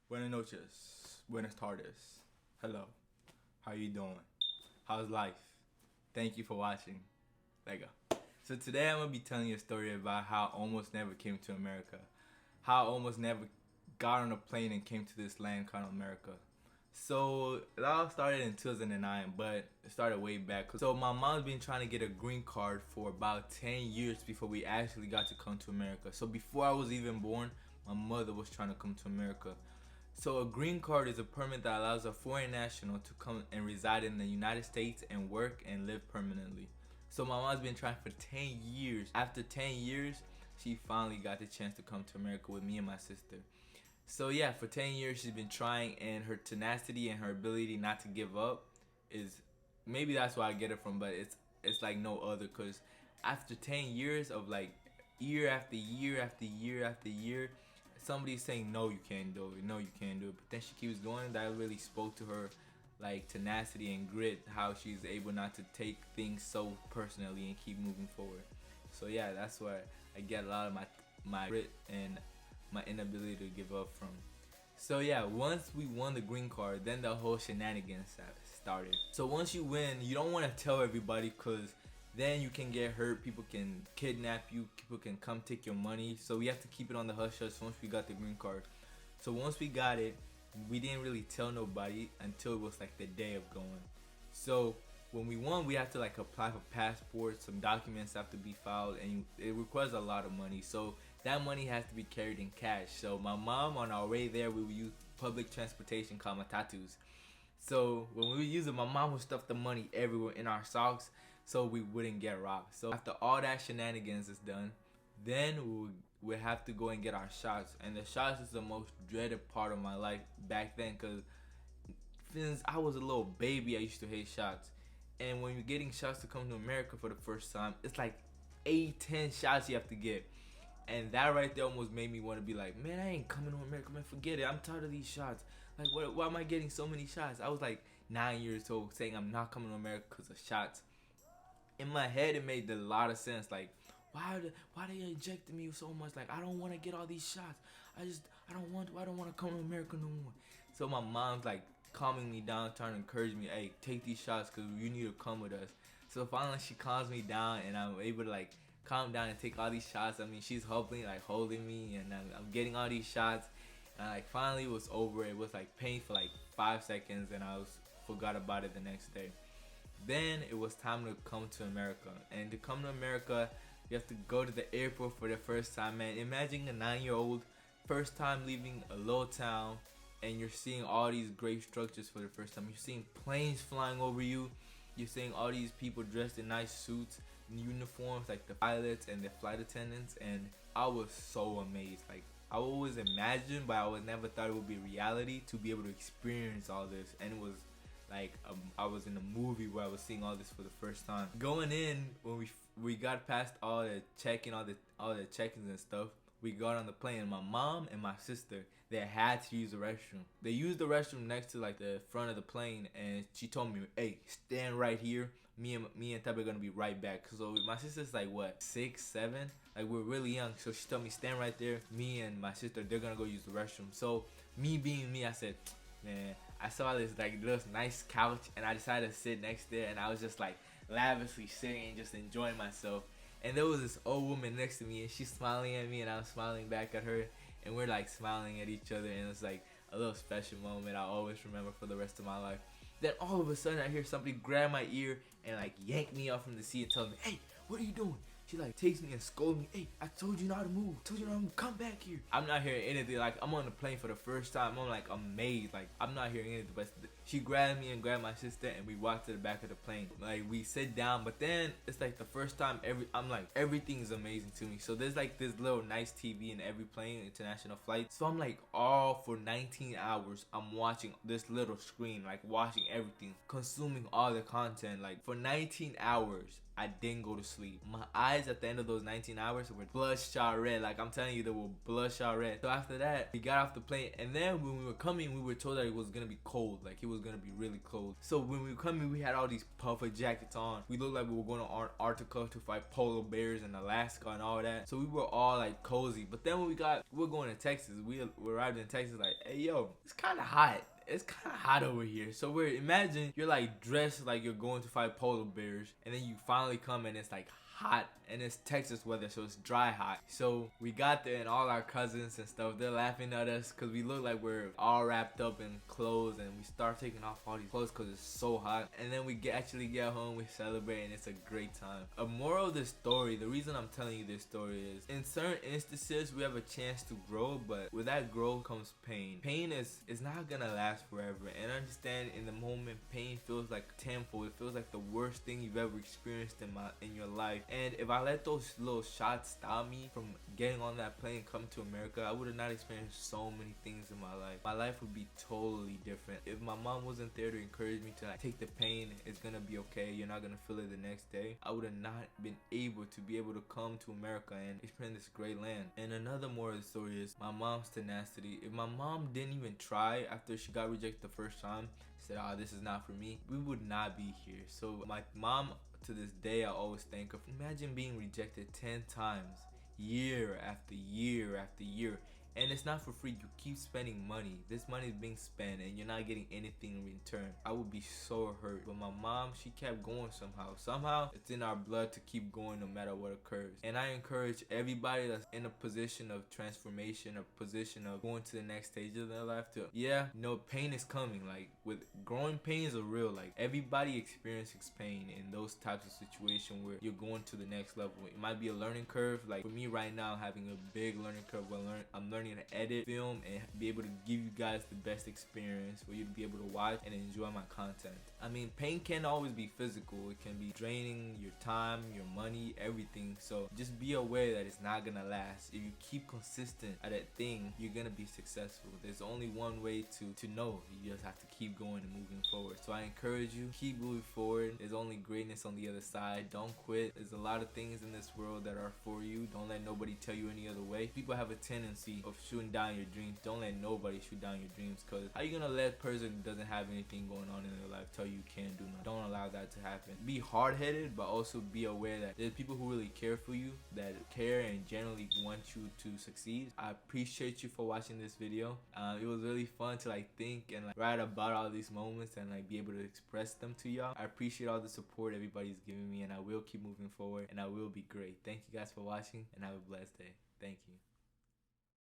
Buenas noches, buenas tardes, hello, how you doing? How's life? Thank you for watching. Lego. So today I'm going to be telling you a story about how I almost never came to America. How I almost never got on a plane and came to this land called America. So it all started in 2009, but it started way back. So my mom's been trying to get a green card for about 10 years before we actually got to come to America. So before I was even born, my mother was trying to come to America. So a green card is a permit that allows a foreign national to come and reside in the United States and work and live permanently. So my mom's been trying for 10 years. After 10 years, she finally got the chance to come to America with me and my sister. So yeah, for 10 years she's been trying, and her tenacity and her ability not to give up is, maybe that's where I get it from, but it's like no other, because after 10 years of like year after year after year after year, somebody's saying no, you can't do it, no, you can't do it, but then she keeps going. That really spoke to her like tenacity and grit, how she's able not to take things so personally and keep moving forward. So yeah, that's where I get a lot of my grit and my inability to give up from. So yeah, once we won the green card, then the whole shenanigans started. So once you win, you don't want to tell everybody, because then you can get hurt, people can kidnap you, people can come take your money. So we have to keep it on the hush hush once we got the green card. So once we got it, we didn't really tell nobody until it was like the day of going. So when we won, we had to like apply for passports, some documents have to be filed, and it requires a lot of money. So that money has to be carried in cash. So my mom, on our way there, we would use public transportation called matatus. So when we would use it, my mom would stuff the money everywhere in our socks so we wouldn't get robbed. So after all that shenanigans is done, then we have to go and get our shots. And the shots is the most dreaded part of my life back then, because since I was a little baby, I used to hate shots. And when you're getting shots to come to America for the first time, it's like 8-10 shots you have to get. And that right there almost made me want to be like, man, I ain't coming to America, man, forget it. I'm tired of these shots. Like, why am I getting so many shots? I was like 9 years old saying I'm not coming to America because of shots. In my head, it made a lot of sense. Like, why they injecting me so much? Like, I don't want to get all these shots. I don't want to come to America no more. So my mom's like calming me down, trying to encourage me, hey, take these shots because you need to come with us. So finally she calms me down, and I'm able to like calm down and take all these shots. I mean, she's helping, like holding me, and I'm getting all these shots. And like finally it was over. It was like pain for like 5 seconds, and I forgot about it the next day. Then it was time to come to America. And to come to America, you have to go to the airport for the first time, man. Imagine a 9-year-old first time leaving a little town, and you're seeing all these great structures for the first time. You're seeing planes flying over you. You're seeing all these people dressed in nice suits and uniforms, like the pilots and the flight attendants. And I was so amazed. Like, I always imagined, but I would never thought it would be reality to be able to experience all this. And it was like I was in a movie where I was seeing all this for the first time. Going in, when we got past all the checking, all the check-ins and stuff, we got on the plane, and my mom and my sister, they had to use the restroom. They used the restroom next to like the front of the plane, and she told me, hey, stand right here. Me and Tab are gonna be right back. So my sister's like what, 6, 7? Like, we're really young. So she told me, stand right there. Me and my sister, they're gonna go use the restroom. So me being me, I said, man, I saw this like little nice couch, and I decided to sit next there, and I was just like lavishly sitting and just enjoying myself. And there was this old woman next to me, and she's smiling at me, and I'm smiling back at her, and we're like smiling at each other, and it's like a little special moment I'll always remember for the rest of my life. Then all of a sudden I hear somebody grab my ear and like yank me off from the seat and tell me, hey, what are you doing? She like takes me and scolds me, hey, I told you not to move, told you not to move, come back here. I'm not hearing anything. Like, I'm on the plane for the first time. I'm like amazed. Like, I'm not hearing anything, but she grabbed me and grabbed my sister, and we walked to the back of the plane. Like, we sit down, but then it's like the first time I'm like, everything is amazing to me. So there's like this little nice TV in every plane, international flight. So I'm like, all for 19 hours, I'm watching this little screen, like watching everything, consuming all the content. Like, for 19 hours, I didn't go to sleep. My eyes at the end of those 19 hours were bloodshot red. Like, I'm telling you, they were bloodshot red. So after that, we got off the plane, and then when we were coming, we were told that it was gonna be cold. Like, it was gonna be really cold. So when we were coming, we had all these puffer jackets on. We looked like we were going to Antarctica to fight polar bears in Alaska and all that. So we were all like cozy. But then when we were going to Texas. We arrived in Texas like, hey yo, it's kind of hot. It's kind of hot over here. So imagine you're like dressed like you're going to fight polar bears, and then you finally come and it's like hot, and it's Texas weather, so it's dry hot. So we got there, and all our cousins and stuff, they're laughing at us because we look like we're all wrapped up in clothes, and we start taking off all these clothes because it's so hot. And then we actually get home, we celebrate, and it's a great time. A moral of this story, the reason I'm telling you this story is, in certain instances we have a chance to grow, but with that growth comes pain. Pain is not gonna last forever, and understand in the moment pain feels like tenfold. It feels like the worst thing you've ever experienced in your life. And if I let those little shots stop me from getting on that plane and coming to America, I would have not experienced so many things in my life. My life would be totally different. If my mom wasn't there to encourage me to like, take the pain, it's gonna be okay, you're not gonna feel it the next day, I would have not been able to come to America and experience this great land. And another moral of the story is my mom's tenacity. If my mom didn't even try after she got rejected the first time, said, oh, this is not for me, we would not be here. So my mom, to this day, I always think of, imagine being rejected 10 times, year after year after year. And it's not for free. You keep spending money. This money is being spent and you're not getting anything in return. I would be so hurt. But my mom, she kept going somehow. Somehow, it's in our blood to keep going no matter what occurs. And I encourage everybody that's in a position of transformation, a position of going to the next stage of their life to, pain is coming. Like, with growing pains are real. Like, everybody experiences pain in those types of situations where you're going to the next level. It might be a learning curve. Like, for me right now, having a big learning curve where I'm learning to edit, film, and be able to give you guys the best experience for you to be able to watch and enjoy my content. I mean, pain can't always be physical. It can be draining your time, your money, everything. So just be aware that it's not gonna last. If you keep consistent at that thing, you're gonna be successful. There's only one way to know. You just have to keep going and moving forward. So I encourage you, keep moving forward. There's only greatness on the other side. Don't quit. There's a lot of things in this world that are for you. Don't let nobody tell you any other way. People have a tendency of shooting down your dreams. Don't let nobody shoot down your dreams, because how you gonna let a person who doesn't have anything going on in their life tell you can't do nothing? Don't allow that to happen. Be hard-headed, but also be aware that there's people who really care for you, that care and generally want you to succeed. I appreciate you for watching this video. It was really fun to like think and like write about all these moments and like be able to express them to y'all. I appreciate all the support everybody's giving me, and I will keep moving forward, and I will be great. Thank you guys for watching, and have a blessed day. Thank you.